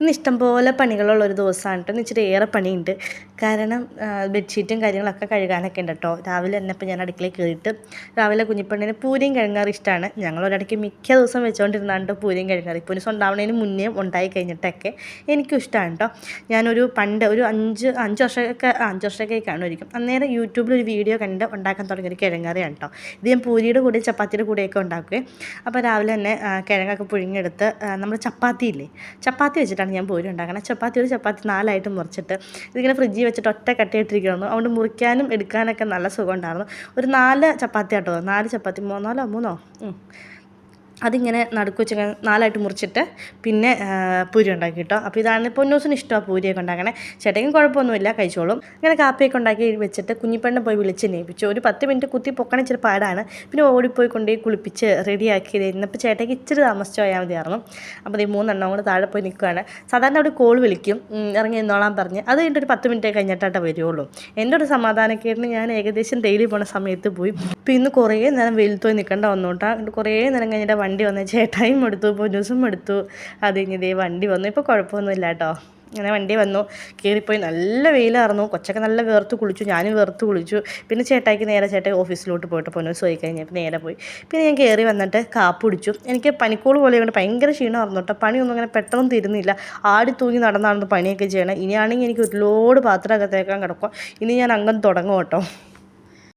ഇന്ന് ഇഷ്ടംപോലെ പണികളുള്ളൊരു ദിവസമാണ് കേട്ടോ. ഇന്ന് ഇച്ചിരി ഏറെ പണിയുണ്ട്. കാരണം ബെഡ്ഷീറ്റും കാര്യങ്ങളൊക്കെ കഴുകാനൊക്കെ ഉണ്ട് കേട്ടോ. രാവിലെ തന്നെ ഇപ്പോൾ ഞാൻ അടുക്കളയിൽ കയറിയിട്ട് രാവിലെ കുഞ്ഞിപ്പെണ്ണിന് പൂരിയും കിഴങ്ങാറി ഇഷ്ടമാണ്. ഞങ്ങളൊരിടയ്ക്ക് മിക്ക ദിവസം വെച്ചുകൊണ്ടിരുന്നാണ് കേട്ടോ പൂരിയും കിഴങ്ങാറി. ഇപ്പോൾ ഉണ്ടാവുന്നതിന് മുന്നേ ഉണ്ടായി കഴിഞ്ഞിട്ടൊക്കെ എനിക്കും ഇഷ്ടമാണ് കേട്ടോ. ഞാനൊരു പണ്ട് ഒരു അഞ്ച് വർഷമൊക്കെ കാണുമായിരിക്കും. അന്നേരം യൂട്യൂബിലൊരു വീഡിയോ കണ്ട് ഉണ്ടാക്കാൻ തുടങ്ങിയൊരു കിഴങ്ങാറിയാണ് കേട്ടോ. ഇത് ഞാൻ പൂരിയുടെ കൂടെ ചപ്പാത്തിയുടെ കൂടെയൊക്കെ ഉണ്ടാക്കുകയും അപ്പോൾ രാവിലെ തന്നെ കിഴങ്ങൊക്കെ പുഴുങ്ങിയെടുത്ത് നമ്മൾ ചപ്പാത്തി വെച്ചിട്ടാണ് ഞാൻ പൂരി ഉണ്ടാക്കണം. ഒരു ചപ്പാത്തി 4ആയിട്ട് മുറിച്ചിട്ട് ഇതിങ്ങനെ ഫ്രിഡ്ജിൽ വെച്ചിട്ട് ഒറ്റ കട്ടയിട്ടിരിക്കുന്നു. അതുകൊണ്ട് മുറിക്കാനും എടുക്കാനൊക്കെ നല്ല സുഖം ഉണ്ടായിരുന്നു. ഒരു 4 ചപ്പാത്തി കേട്ടോ, 4 ചപ്പാത്തി 3 അതിങ്ങനെ നടുക്ക് വെച്ച് 4ആയിട്ട് മുറിച്ചിട്ട് പിന്നെ പൂരി ഉണ്ടാക്കി കേട്ടോ. അപ്പോൾ ഇതാണ് പൊന്നൂസിന് ഇഷ്ടമാണ് പൂരിയൊക്കെ ഉണ്ടാക്കണേ. ചേട്ടനും കുഴപ്പമൊന്നുമില്ല, കഴിച്ചോളും. ഇങ്ങനെ കാപ്പിയൊക്കെ ഉണ്ടാക്കി വെച്ചിട്ട് കുഞ്ഞിപ്പെണ്ണെ പോയി വിളിച്ച് എണീപ്പിച്ചു. ഒരു 10 മിനിറ്റ് കുത്തി പൊക്കണം ഇച്ചിരി പാടാണ്. പിന്നെ ഓടിപ്പോയി കൊണ്ടുപോയി കുളിപ്പിച്ച് റെഡിയാക്കി ഇരുന്നപ്പോൾ ചേട്ടയ്ക്ക് ഇച്ചിരി താമസിച്ച് പോയാൽ മതിയായിരുന്നു. അപ്പോൾ ഈ 3 കൂടെ താഴെ പോയി നിൽക്കുകയാണ്. സാധാരണ അവിടെ കോൾ വിളിക്കും, ഇറങ്ങി നിന്നോളാൻ പറഞ്ഞ്. അത് കഴിഞ്ഞിട്ട് ഒരു 10 മിനിറ്റ് കഴിഞ്ഞിട്ടായിട്ട് വരുള്ളൂ. എൻ്റെ ഒരു സമാധാനക്കേടിന് ഞാൻ ഏകദേശം ഡെയിലി പോണ സമയത്ത് പോയി. അപ്പോൾ ഇന്ന് കുറേ നേരം വെയിലത്ത് പോയി നിൽക്കേണ്ട വന്നോട്ടാ. കുറേ നേരം കഴിഞ്ഞിട്ട് വണ്ടി വന്ന് ചേട്ടായും എടുത്തു, പൊന്നൂസും എടുത്തു. അത് കഴിഞ്ഞ് വണ്ടി വന്നു. ഇപ്പോൾ കുഴപ്പമൊന്നുമില്ല കേട്ടോ. അങ്ങനെ വണ്ടി വന്നു, കയറിപ്പോയി. നല്ല വെയിലായിരുന്നു. കൊച്ചൊക്കെ നല്ല വേർത്ത് കുളിച്ചു, ഞാനും വേർത്ത് കുളിച്ചു. പിന്നെ ചേട്ടായി ഓഫീസിലോട്ട് പോയിട്ട് പൊന്നൂസ് പോയി കഴിഞ്ഞപ്പോൾ നേരെ പോയി. പിന്നെ ഞാൻ കയറി വന്നിട്ട് കാപ്പ് കുടിച്ചു. എനിക്ക് പനിക്കോള് പോലെ കൊണ്ട് ഭയങ്കര ക്ഷീണമായിരുന്നു കേട്ടോ. പണിയൊന്നും അങ്ങനെ പെട്ടെന്ന് തീരുന്നില്ല. ആടി തൂങ്ങി നടന്നാണ് പണിയൊക്കെ ചെയ്യണം. ഇനിയാണെങ്കിൽ എനിക്ക് ഒരുപാട് പാത്രമൊക്കെ തേക്കാൻ കിടക്കുക. ഇനി ഞാൻ അങ്ങ് തുടങ്ങും കേട്ടോ.